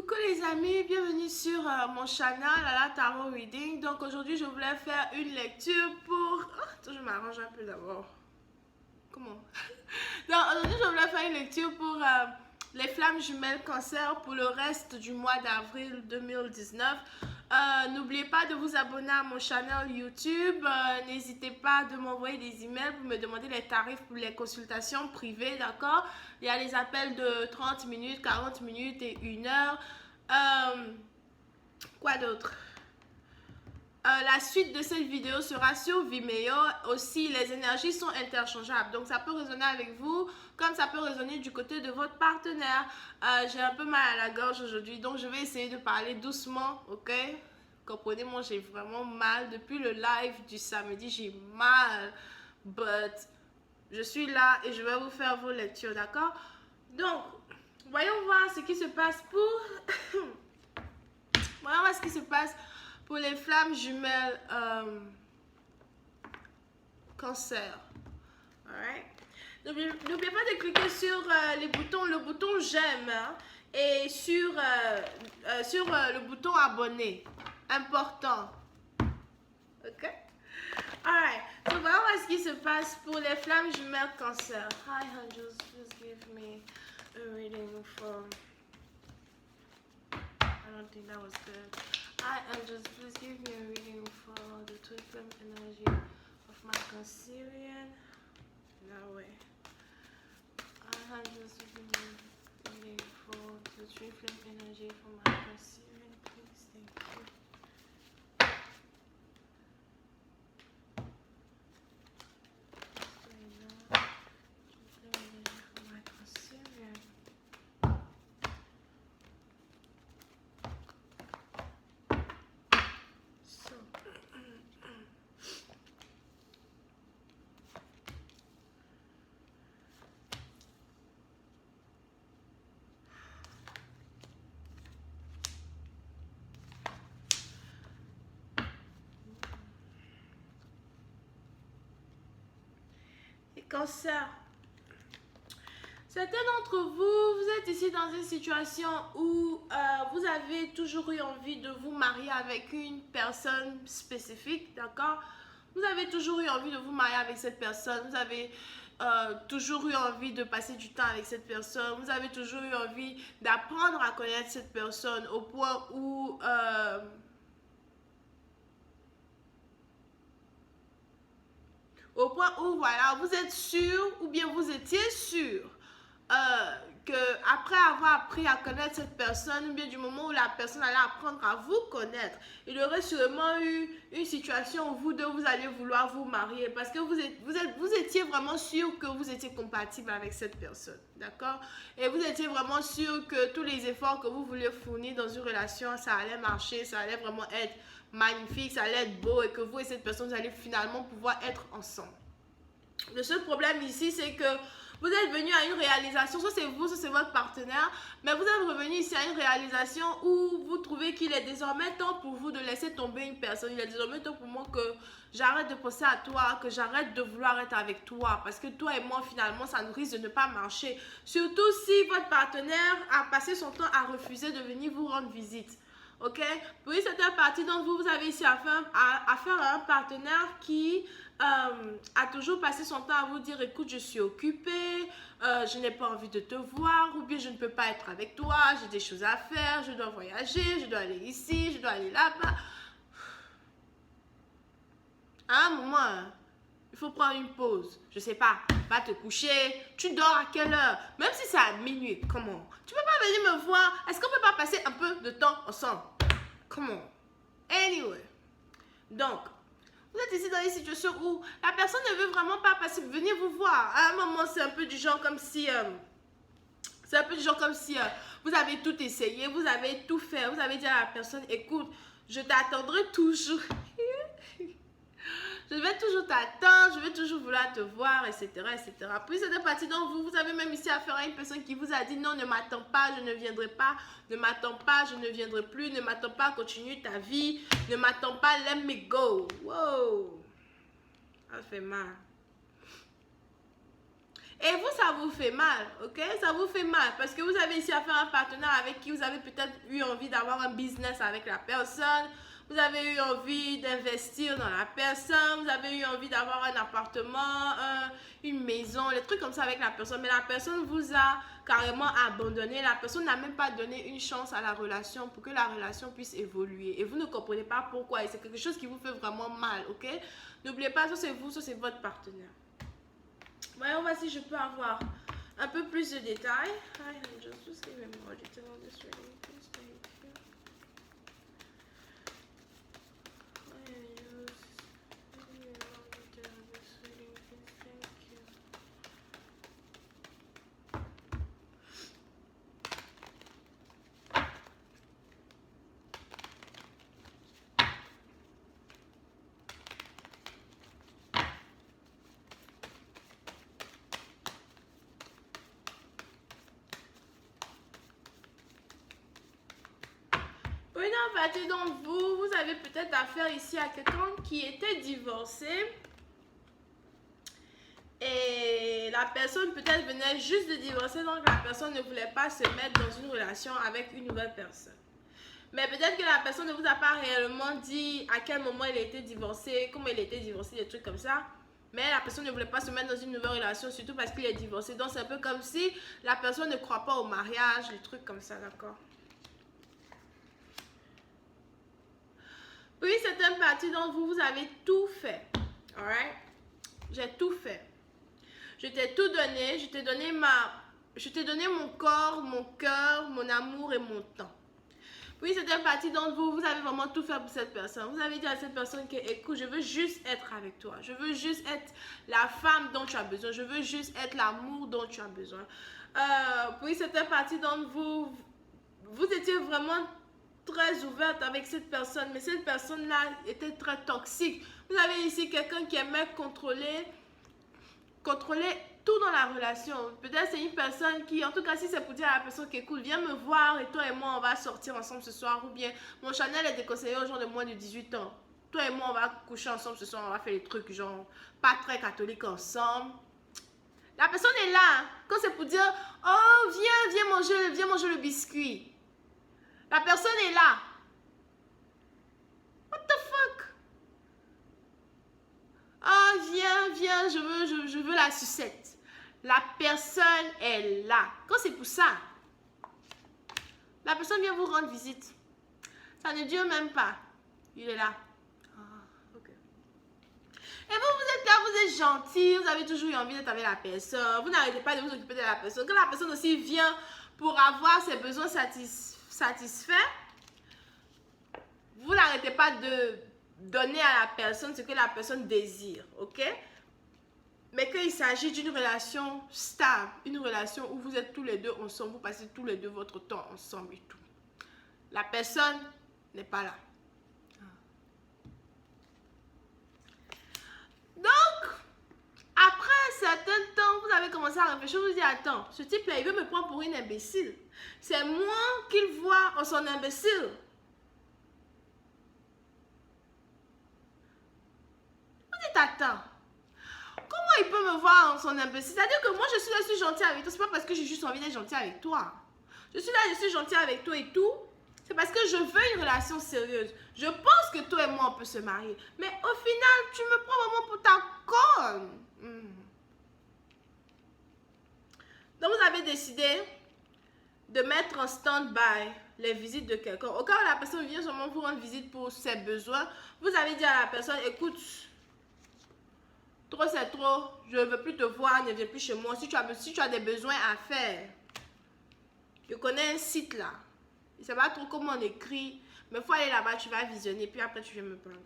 Coucou les amis, bienvenue sur mon channel à la Tarot Reading. Donc aujourd'hui je voulais faire une lecture pour... attends, je m'arrange un peu d'abord. Comment? Donc aujourd'hui je voulais faire une lecture pour les flammes jumelles cancer pour le reste du mois d'avril 2019. N'oubliez pas de vous abonner à mon channel YouTube. N'hésitez pas de m'envoyer des emails pour me demander les tarifs pour les consultations privées, d'accord? Il y a les appels de 30 minutes, 40 minutes et 1 heure. Quoi d'autre? La suite de cette vidéo sera sur Vimeo. Aussi, les énergies sont interchangeables. Donc, ça peut résonner avec vous comme ça peut résonner du côté de votre partenaire. J'ai un peu mal à la gorge aujourd'hui. Donc, je vais essayer de parler doucement, ok? Comprenez-moi, j'ai vraiment mal. Depuis le live du samedi, j'ai mal. But, je suis là et je vais vous faire vos lectures, d'accord? Donc, voyons voir ce qui se passe pour... voyons voir ce qui se passe pour les flammes jumelles cancer. Alright. N'oubliez pas de cliquer sur le bouton j'aime, hein, et sur le bouton abonner. Important. Ok? Alright. Donc, voyons voir ce qui se passe pour les flammes jumelles cancer. Hi, angels, please give me a reading for... I don't think that was good. Hi, angels, please give me a reading for the twin flame energy of my Cancerian. No way. Hi, angels, please give me a reading for the twin flame energy for my Cancerian, please. Thank you. Cancer. Certains d'entre vous, vous êtes ici dans une situation où vous avez toujours eu envie de vous marier avec une personne spécifique, d'accord? Vous avez toujours eu envie de vous marier avec cette personne, vous avez toujours eu envie de passer du temps avec cette personne, vous avez toujours eu envie d'apprendre à connaître cette personne au point où... voilà, vous êtes sûr ou bien vous étiez sûr que après avoir appris à connaître cette personne, ou bien du moment où la personne allait apprendre à vous connaître, il y aurait sûrement eu une situation où vous deux, vous allez vouloir vous marier parce que vous étiez vraiment sûr que vous étiez compatible avec cette personne, d'accord? Et vous étiez vraiment sûr que tous les efforts que vous vouliez fournir dans une relation, ça allait marcher, ça allait vraiment être magnifique, ça allait être beau et que vous et cette personne, vous allez finalement pouvoir être ensemble. Le seul problème ici, c'est que vous êtes venu à une réalisation, soit c'est vous, soit c'est votre partenaire, mais vous êtes revenu ici à une réalisation où vous trouvez qu'il est désormais temps pour vous de laisser tomber une personne. Il est désormais temps pour moi que j'arrête de penser à toi, que j'arrête de vouloir être avec toi, parce que toi et moi, finalement, ça nous risque de ne pas marcher. Surtout si votre partenaire a passé son temps à refuser de venir vous rendre visite. Ok? Pour une certaine partie d'entre vous, vous avez ici affaire à un partenaire qui a toujours passé son temps à vous dire écoute, je suis occupée, je n'ai pas envie de te voir, ou bien je ne peux pas être avec toi, j'ai des choses à faire, je dois voyager, je dois aller ici, je dois aller là-bas. À un moment, il faut prendre une pause. Je sais pas, va te coucher. Tu dors à quelle heure? Même si c'est à minuit, comment? Tu peux pas venir me voir? Est-ce qu'on peut pas passer un peu de temps ensemble? Comment? Anyway. Donc, vous êtes ici dans une situation où la personne ne veut vraiment pas venir vous voir. À un moment, c'est un peu du genre comme si... vous avez tout essayé, vous avez tout fait. Vous avez dit à la personne, écoute, je t'attendrai toujours. Je vais toujours t'attendre, je vais toujours vouloir te voir, etc. etc. Puis c'est de partie dont vous avez même ici affaire à une personne qui vous a dit non, ne m'attends pas, je ne viendrai pas, ne m'attends pas, je ne viendrai plus, ne m'attends pas, continue ta vie, ne m'attends pas, let me go. Wow, ça fait mal. Et vous, ça vous fait mal, ok? Ça vous fait mal parce que vous avez ici affaire à un partenaire avec qui vous avez peut-être eu envie d'avoir un business avec la personne. Vous avez eu envie d'investir dans la personne. Vous avez eu envie d'avoir un appartement, une maison, les trucs comme ça avec la personne. Mais la personne vous a carrément abandonné. La personne n'a même pas donné une chance à la relation pour que la relation puisse évoluer. Et vous ne comprenez pas pourquoi. Et c'est quelque chose qui vous fait vraiment mal, ok? N'oubliez pas, ça c'est vous, ça c'est votre partenaire. Voyons voir si je peux avoir un peu plus de détails. Pour une partie d'entre vous, vous avez peut-être affaire ici à quelqu'un qui était divorcé. Et la personne peut-être venait juste de divorcer, donc la personne ne voulait pas se mettre dans une relation avec une nouvelle personne. Mais peut-être que la personne ne vous a pas réellement dit à quel moment il a été divorcé, comment il a été divorcé, des trucs comme ça. Mais la personne ne voulait pas se mettre dans une nouvelle relation, surtout parce qu'il est divorcé. Donc c'est un peu comme si la personne ne croit pas au mariage, des trucs comme ça, d'accord? Puis certaines parties d'entre vous, vous avez tout fait. Alright? J'ai tout fait. Je t'ai tout donné. Je t'ai donné mon corps, mon cœur, mon amour et mon temps. Puis certaines parties d'entre vous, vous avez vraiment tout fait pour cette personne. Vous avez dit à cette personne que, écoute, je veux juste être avec toi. Je veux juste être la femme dont tu as besoin. Je veux juste être l'amour dont tu as besoin. Puis certaines parties d'entre vous, vous étiez vraiment très ouverte avec cette personne, mais cette personne-là était très toxique. Vous avez ici quelqu'un qui aimait contrôler tout dans la relation. Peut-être c'est une personne qui, en tout cas si c'est pour dire à la personne qui écoute, viens me voir et toi et moi on va sortir ensemble ce soir, ou bien mon Chanel est déconseillé aux gens de moins de 18 ans. Toi et moi on va coucher ensemble ce soir, on va faire des trucs genre pas très catholiques ensemble. La personne est là, hein. Quand c'est pour dire, oh viens manger le biscuit. La personne est là. What the fuck? Oh, viens, je veux la sucette. La personne est là. Quand c'est pour ça, la personne vient vous rendre visite. Ça ne dure même pas. Il est là. Ah, ok. Et vous êtes là, vous êtes gentil, vous avez toujours eu envie d'être avec la personne. Vous n'arrêtez pas de vous occuper de la personne. Quand la personne aussi vient pour avoir ses besoins satisfaits, vous n'arrêtez pas de donner à la personne ce que la personne désire, ok? Mais qu'il s'agit d'une relation stable, une relation où vous êtes tous les deux ensemble, vous passez tous les deux votre temps ensemble et tout. La personne n'est pas là. Donc, après un certain temps, vous avez commencé à réfléchir, vous vous dites, attends, ce type-là, il veut me prendre pour une imbécile. C'est moi qu'il voit en son imbécile. Attends, comment il peut me voir en son imbécile? C'est-à-dire que moi, je suis gentil avec toi. C'est pas parce que j'ai juste envie d'être gentil avec toi. Je suis gentil avec toi et tout. C'est parce que je veux une relation sérieuse. Je pense que toi et moi, on peut se marier. Mais au final, tu me prends vraiment pour ta conne. Donc, vous avez décidé de mettre en stand-by les visites de quelqu'un. Au cas où la personne vient seulement vous rendre visite pour ses besoins, vous avez dit à la personne, écoute, trop c'est trop, je ne veux plus te voir, ne viens plus chez moi. Si tu as des besoins à faire, je connais un site là. Je ne sais pas trop comment on écrit, mais il faut aller là-bas, tu vas visionner, puis après tu viens me prendre.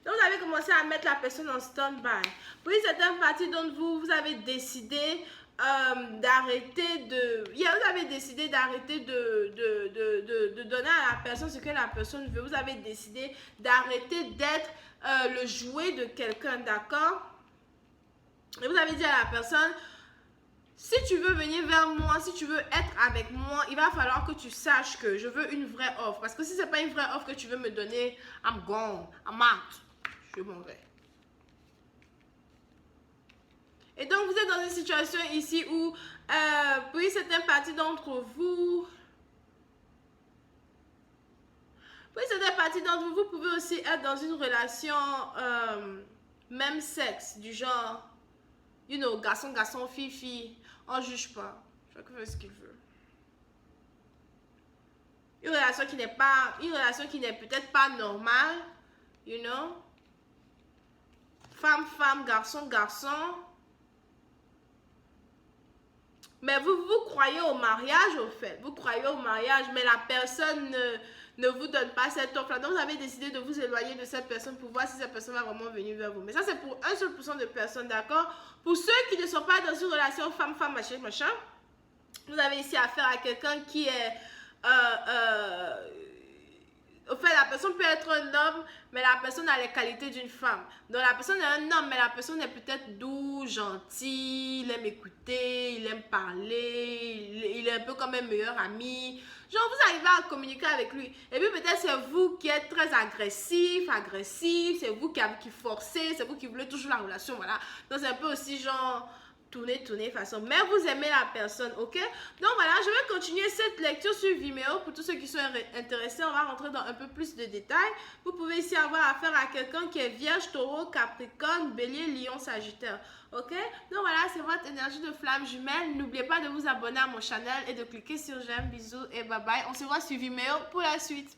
Donc vous avez commencé à mettre la personne en stand-by. Puis certaines parties d'entre vous, vous avez décidé d'arrêter de... Vous avez décidé d'arrêter de donner à la personne ce que la personne veut. Vous avez décidé d'arrêter d'être le jouet de quelqu'un, d'accord? Et vous avez dit à la personne, si tu veux venir vers moi, si tu veux être avec moi, il va falloir que tu saches que je veux une vraie offre. Parce que si ce n'est pas une vraie offre que tu veux me donner, I'm gone, I'm out. Je m'en vais. Et donc, vous êtes dans une situation ici où, pour une certaine partie d'entre vous, vous pouvez aussi être dans une relation même sexe, du genre, you know, garçon, garçon, fille, fille. On ne juge pas. Chacun fait ce qu'il veut. Une relation qui n'est peut-être pas normale, you know. Femme, femme, garçon, garçon. Mais vous croyez au mariage, au fait. Vous croyez au mariage, mais la personne ne vous donne pas cette offre-là. Donc, vous avez décidé de vous éloigner de cette personne pour voir si cette personne va vraiment venir vers vous. Mais ça, c'est pour 1% de personnes, d'accord? Pour ceux qui ne sont pas dans une relation femme-femme, machin, machin, vous avez ici affaire à quelqu'un qui est... au fait, la personne peut être un homme, mais la personne a les qualités d'une femme. Donc, la personne est un homme, mais la personne est peut-être doux, gentil, il aime écouter, il aime parler, il est un peu comme un meilleur ami. Genre, vous arrivez à communiquer avec lui. Et puis, peut-être c'est vous qui êtes très agressif, c'est vous qui forcez, c'est vous qui voulez toujours la relation, voilà. Donc, c'est un peu aussi genre... tourner façon, mais vous aimez la personne, ok? Donc voilà, je vais continuer cette lecture sur Vimeo pour tous ceux qui sont intéressés. On va rentrer dans un peu plus de détails. Vous pouvez ici avoir affaire à quelqu'un qui est Vierge, Taureau, Capricorne, Bélier, Lion, Sagittaire, ok? Donc voilà, c'est votre énergie de flamme jumelle. N'oubliez pas de vous abonner à mon channel et de cliquer sur j'aime. Bisous et bye bye. On se voit sur Vimeo pour la suite.